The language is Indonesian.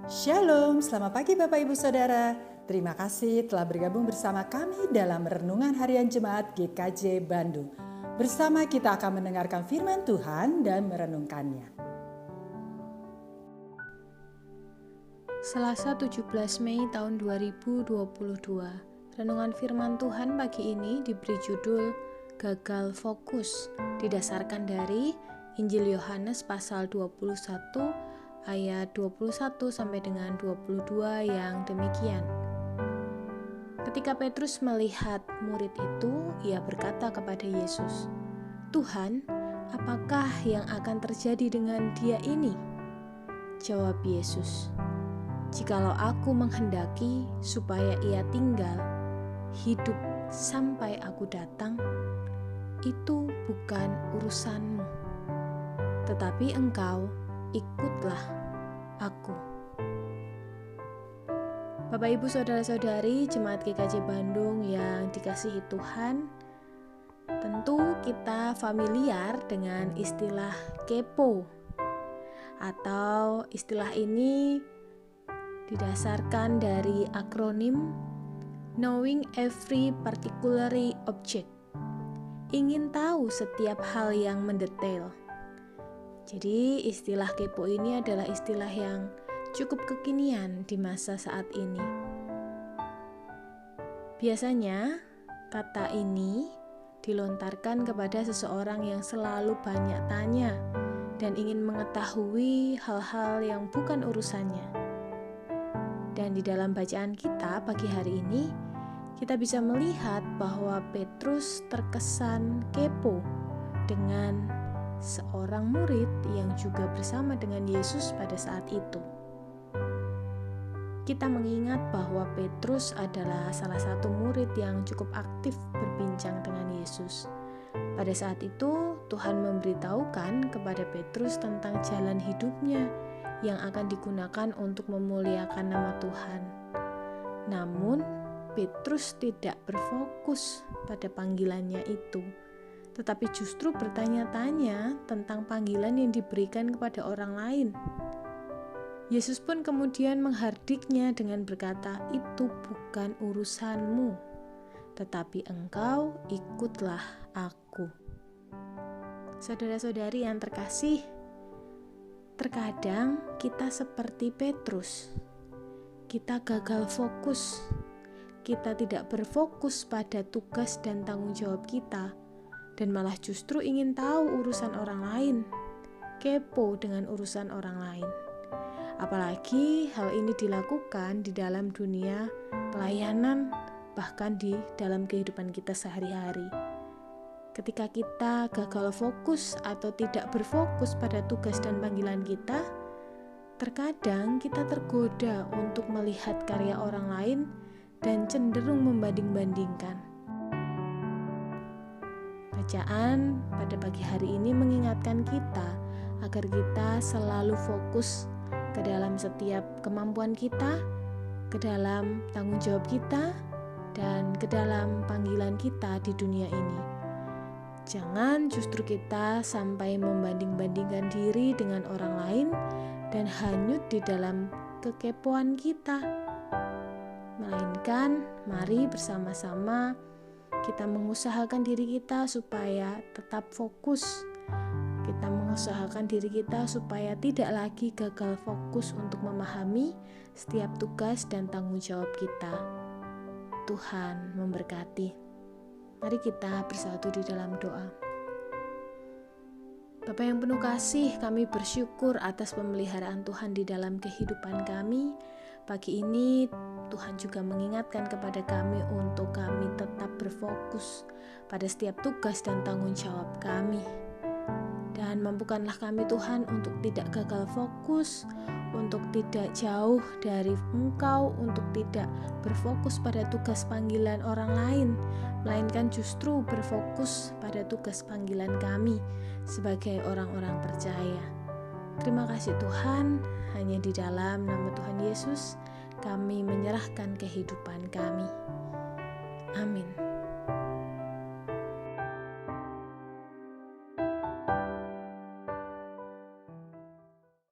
Shalom, selamat pagi Bapak Ibu Saudara. Terima kasih telah bergabung bersama kami dalam Renungan Harian Jemaat GKJ Bandung. Bersama kita akan mendengarkan firman Tuhan dan merenungkannya. Selasa 17 Mei tahun 2022. Renungan firman Tuhan pagi ini diberi judul Gagal Fokus, didasarkan dari Injil Yohanes pasal 21 ayat 21 sampai dengan 22 yang demikian. Ketika Petrus melihat murid itu, ia berkata kepada Yesus, "Tuhan, apakah yang akan terjadi dengan dia ini?" Jawab Yesus, "Jikalau aku menghendaki supaya ia tinggal hidup sampai aku datang, itu bukan urusanmu. Tetapi engkau ikutlah aku." Bapak Ibu Saudara-saudari Jemaat GKJ Bandung yang dikasihi Tuhan, tentu kita familiar dengan istilah kepo, atau istilah ini didasarkan dari akronim Knowing Every Particular Object, ingin tahu setiap hal yang mendetail. Jadi istilah kepo ini adalah istilah yang cukup kekinian di masa saat ini. Biasanya kata ini dilontarkan kepada seseorang yang selalu banyak tanya dan ingin mengetahui hal-hal yang bukan urusannya. Dan di dalam bacaan kita pagi hari ini, kita bisa melihat bahwa Petrus terkesan kepo dengan seorang murid yang juga bersama dengan Yesus pada saat itu. Kita mengingat bahwa Petrus adalah salah satu murid yang cukup aktif berbincang dengan Yesus. Pada saat itu, Tuhan memberitahukan kepada Petrus tentang jalan hidupnya yang akan digunakan untuk memuliakan nama Tuhan. Namun, Petrus tidak berfokus pada panggilannya itu, tetapi justru bertanya-tanya tentang panggilan yang diberikan kepada orang lain. Yesus pun kemudian menghardiknya dengan berkata, "Itu bukan urusanmu, tetapi engkau ikutlah aku." Saudara-saudari yang terkasih, terkadang kita seperti Petrus. Kita gagal fokus. Kita tidak berfokus pada tugas dan tanggung jawab kita, dan malah justru ingin tahu urusan orang lain, kepo dengan urusan orang lain. Apalagi hal ini dilakukan di dalam dunia pelayanan, bahkan di dalam kehidupan kita sehari-hari. Ketika kita gagal fokus atau tidak berfokus pada tugas dan panggilan kita, terkadang kita tergoda untuk melihat karya orang lain dan cenderung membanding-bandingkan. Bacaan pada pagi hari ini mengingatkan kita agar kita selalu fokus ke dalam setiap kemampuan kita, ke dalam tanggung jawab kita, dan ke dalam panggilan kita di dunia ini. Jangan justru kita sampai membanding-bandingkan diri dengan orang lain dan hanyut di dalam kekepoan kita. Melainkan, mari bersama-sama kita mengusahakan diri kita supaya tetap fokus. Kita mengusahakan diri kita supaya tidak lagi gagal fokus untuk memahami setiap tugas dan tanggung jawab kita. Tuhan memberkati. Mari kita bersatu di dalam doa. Bapa yang penuh kasih, kami bersyukur atas pemeliharaan Tuhan di dalam kehidupan kami. Pagi ini Tuhan juga mengingatkan kepada kami untuk kami tetap berfokus pada setiap tugas dan tanggung jawab kami. Dan mampukanlah kami Tuhan untuk tidak gagal fokus, untuk tidak jauh dari Engkau, untuk tidak berfokus pada tugas panggilan orang lain, melainkan justru berfokus pada tugas panggilan kami sebagai orang-orang percaya. Terima kasih Tuhan, hanya di dalam nama Tuhan Yesus kami menyerahkan kehidupan kami. Amin.